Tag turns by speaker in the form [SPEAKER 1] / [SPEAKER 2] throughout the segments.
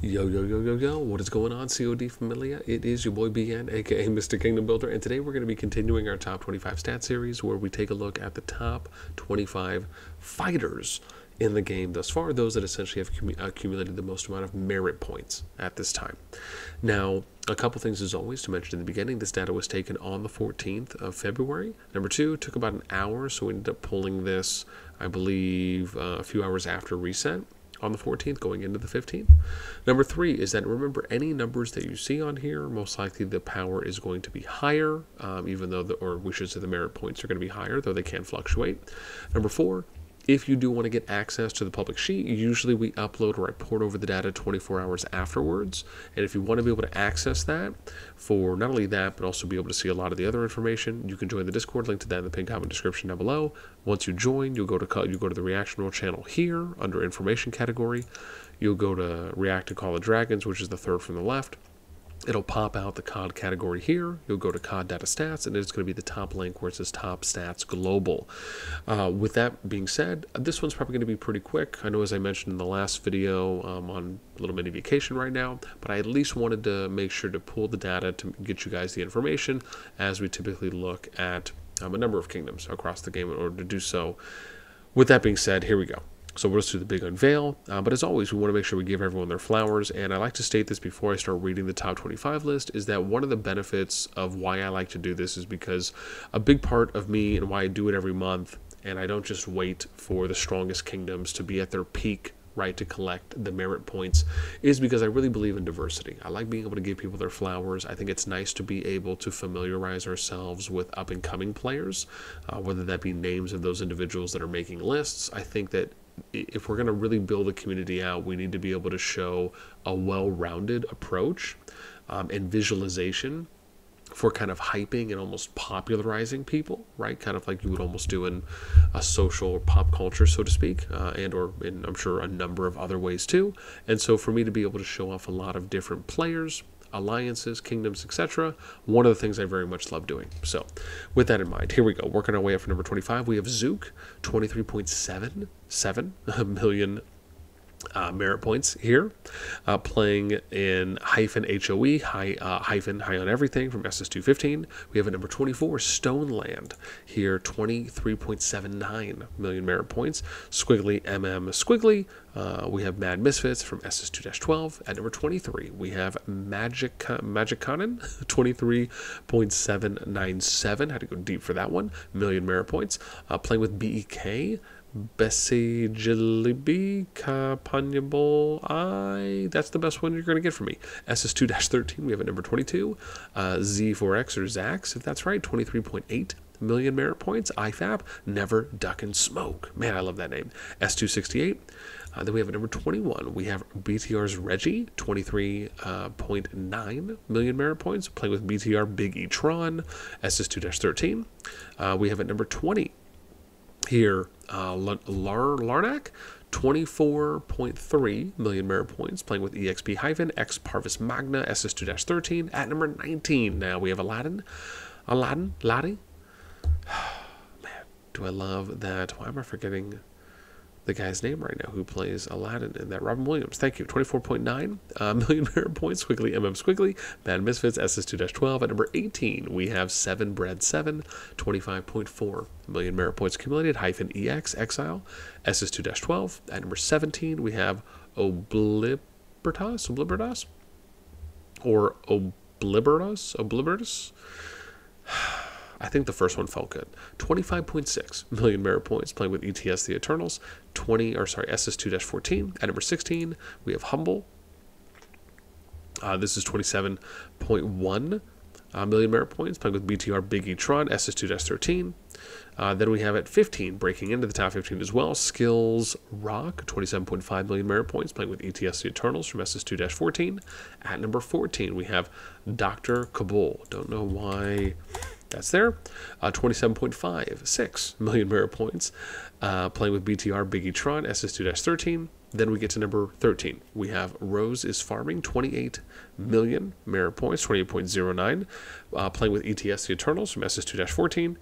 [SPEAKER 1] Yo, yo, yo, yo, yo, what is going on, COD Familia? It is your boy BN, aka Mr. Kingdom Builder, and today we're going to be continuing our top 25 stat series where we take a look at the top 25 fighters in the game thus far, those that essentially have accumulated the most amount of merit points at this time. Now, a couple things as always to mention in the beginning. This data was taken on the 14th of February. Number two, it took about an hour, so we ended up pulling this, I believe, a few hours after reset on the 14th going into the 15th. Number three is that remember any numbers that you see on here, most likely the power is going to be higher, even though, or we should say the merit points are going to be higher, though they can fluctuate. Number four, if you do want to get access to the public sheet, usually we upload or I port over the data 24 hours afterwards. And if you want to be able to access that for not only that, but also be able to see a lot of the other information, you can join the Discord. Link to that in the pinned comment description down below. Once you join, you'll go to the reaction roll channel here under information category. You'll go to React to Call of Dragons, which is the third from the left. It'll pop out the COD category here. You'll go to COD Data Stats, and it's going to be the top link where it says Top Stats Global. With that being said, this one's probably going to be pretty quick. I know, as I mentioned in the last video, I'm on a little mini vacation right now, but I at least wanted to make sure to pull the data to get you guys the information as we typically look at a number of kingdoms across the game in order to do so. With that being said, here we go. So we'll just do the big unveil, but as always, we want to make sure we give everyone their flowers, and I like to state this before I start reading the top 25 list, is that one of the benefits of why I like to do this is because a big part of me and why I do it every month, and I don't just wait for the strongest kingdoms to be at their peak, right, to collect the merit points, is because I really believe in diversity. I like being able to give people their flowers. I think it's nice to be able to familiarize ourselves with up-and-coming players, whether that be names of those individuals that are making lists. I think that if we're going to really build a community out, we need to be able to show a well-rounded approach and visualization for kind of hyping and almost popularizing people, right? Kind of like you would almost do in a social pop culture, so to speak, and or in, I'm sure, a number of other ways too. And so for me to be able to show off a lot of different players, alliances, kingdoms, etc., one of the things I very much love doing. So with that in mind, here we go. Working our way up for number 25, we have Zook, 23.77 million merit points here, playing in -HOE, high on everything from SS215. We have at number 24, Stoneland, here 23.79 million merit points. Squiggly Squiggly. We have Mad Misfits from SS2-12. At number 23, we have Magiconin, 23.797. Had to go deep for that one. Million merit points. Playing with BEK. Bessie Jilibi Kapanyable. That's the best one you're going to get from me. SS2-13, we have at number 22. Z4X or Zax, if that's right, 23.8 million merit points. IFAP, Never Duck and Smoke. Man, I love that name. S268. Then we have at number 21, we have BTR's Reggie, 23.9 million merit points. Playing with BTR Big E-Tron, SS2-13. We have at number 20 here, Larnak, 24.3 million merit points, playing with EXP-X Parvis Magna, SS2-13. At number 19, now we have Lottie. Man, do I love that. Why am I forgetting the guy's name right now who plays Aladdin in that? Robin Williams. Thank you. 24.9 million merit points. Squiggly Squiggly. Bad Misfits, SS2-12. At number 18, we have 7 Bread 7, 25.4 million merit points accumulated. -EX Exile, SS2-12. At number 17, we have Oblibertas or Oblibertus. I think the first one felt good. 25.6 million merit points, playing with ETS The Eternals. SS2-14. At number 16, we have Humble. This is 27.1 million merit points, playing with BTR Big E-Tron, SS2-13. Then we have at 15, breaking into the top 15 as well, Skills Rock, 27.5 million merit points, playing with ETS The Eternals from SS2-14. At number 14, we have Dr. Kabul. Don't know why that's there. 27.56 million merit points, playing with BTR Big E-Tron, SS2-13. Then we get to number 13. We have Rose is Farming, 28 million merit points, 28.09, playing with ETS The Eternals from SS2-14.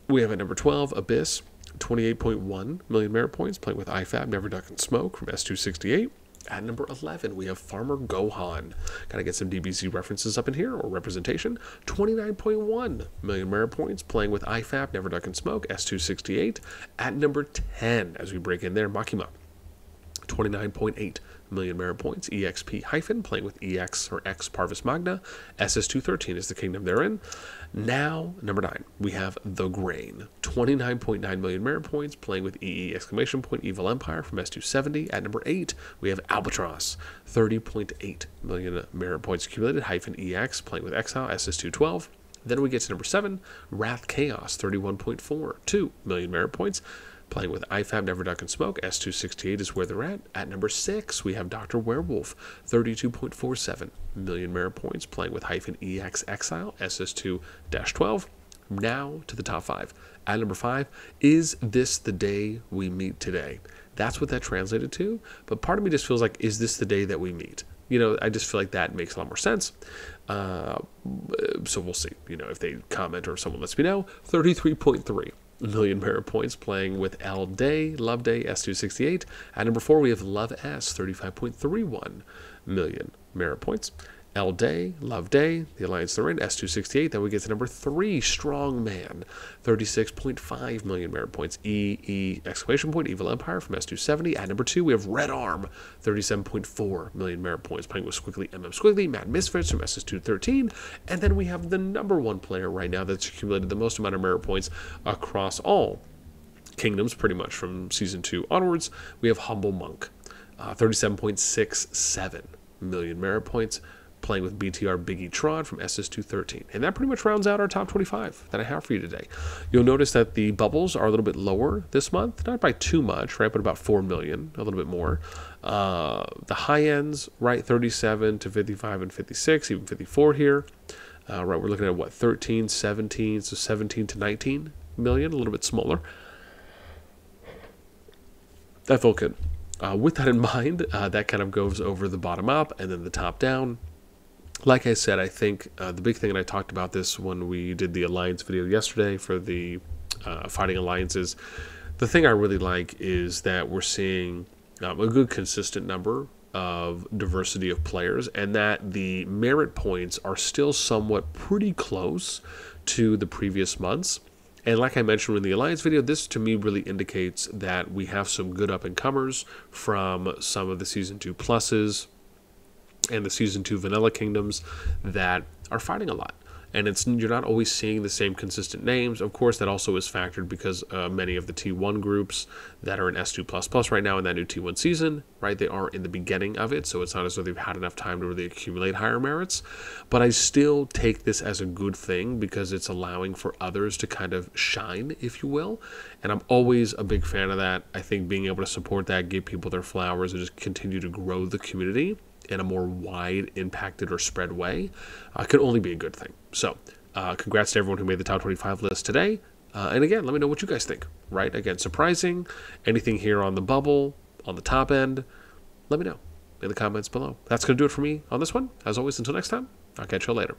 [SPEAKER 1] We have at number 12, Abyss, 28.1 million merit points, playing with IFAB, Never Duck and Smoke from S268. At number 11, we have Farmer Gohan. Gotta get some DBZ references up in here, or representation. 29.1 million merit points, playing with IFAP, Never Duck and Smoke, S268. At number 10, as we break in there, Makima. 29.8 million merit points, EXP hyphen, playing with EX or X Parvis Magna. SS213 is the kingdom they're in. Now, number 9, we have The Grain. 29.9 million merit points, playing with EE exclamation point Evil Empire from S270. At number 8, we have Albatross. 30.8 million merit points accumulated, hyphen EX, playing with Exile, SS212. Then we get to number 7, Wrath Chaos, 31.42 million merit points, playing with IFAB, Never Duck and Smoke. S268 is where they're at. At number 6, we have Dr. Werewolf, 32.47 million merit points, playing with hyphen EX Exile, SS2-12. Now to the top 5. At number 5, Is This the Day We Meet Today? That's what that translated to, but part of me just feels like, is this the day that we meet? You know, I just feel like that makes a lot more sense. So we'll see, you know, if they comment or someone lets me know. 33.3 million merit points, playing with L Day, Love Day, S268. At number 4, we have Love S, 35.31 million merit points. L Day, Love Day, the alliance they're in, S268. Then we get to number 3, Strong Man, 36.5 million merit points. EE exclamation point, Evil Empire from S270. At number 2, we have Red Arm, 37.4 million merit points, playing with Squiggly Squiggly, Mad Misfits from SS213. And then we have the number 1 player right now that's accumulated the most amount of merit points across all kingdoms, pretty much from Season 2 onwards. We have Humble Monk, 37.67 million merit points, playing with BTR Biggie Trod from SS213. And that pretty much rounds out our top 25 that I have for you today. You'll notice that the bubbles are a little bit lower this month, not by too much, right, but about 4 million, a little bit more. The high ends, right, 37 to 55 and 56, even 54 here. Right, we're looking at what, 13, 17, so 17 to 19 million, a little bit smaller. That felt good. With that in mind, that kind of goes over the bottom up and then the top down. Like I said, I think the big thing, and I talked about this when we did the Alliance video yesterday for the Fighting Alliances, the thing I really like is that we're seeing a good consistent number of diversity of players, and that the merit points are still somewhat pretty close to the previous months. And like I mentioned in the Alliance video, this to me really indicates that we have some good up-and-comers from some of the Season 2 pluses and the Season 2 vanilla kingdoms that are fighting a lot. And you're not always seeing the same consistent names. Of course, that also is factored because many of the T1 groups that are in S2++ right now in that new T1 season, right, they are in the beginning of it, so it's not as though they've had enough time to really accumulate higher merits. But I still take this as a good thing because it's allowing for others to kind of shine, if you will. And I'm always a big fan of that. I think being able to support that, give people their flowers, and just continue to grow the community in a more wide impacted or spread way could only be a good thing. So congrats to everyone who made the top 25 list today. And again, let me know what you guys think, right? Again, surprising, anything here on the bubble, on the top end, let me know in the comments below. That's going to do it for me on this one. As always, until next time, I'll catch you later.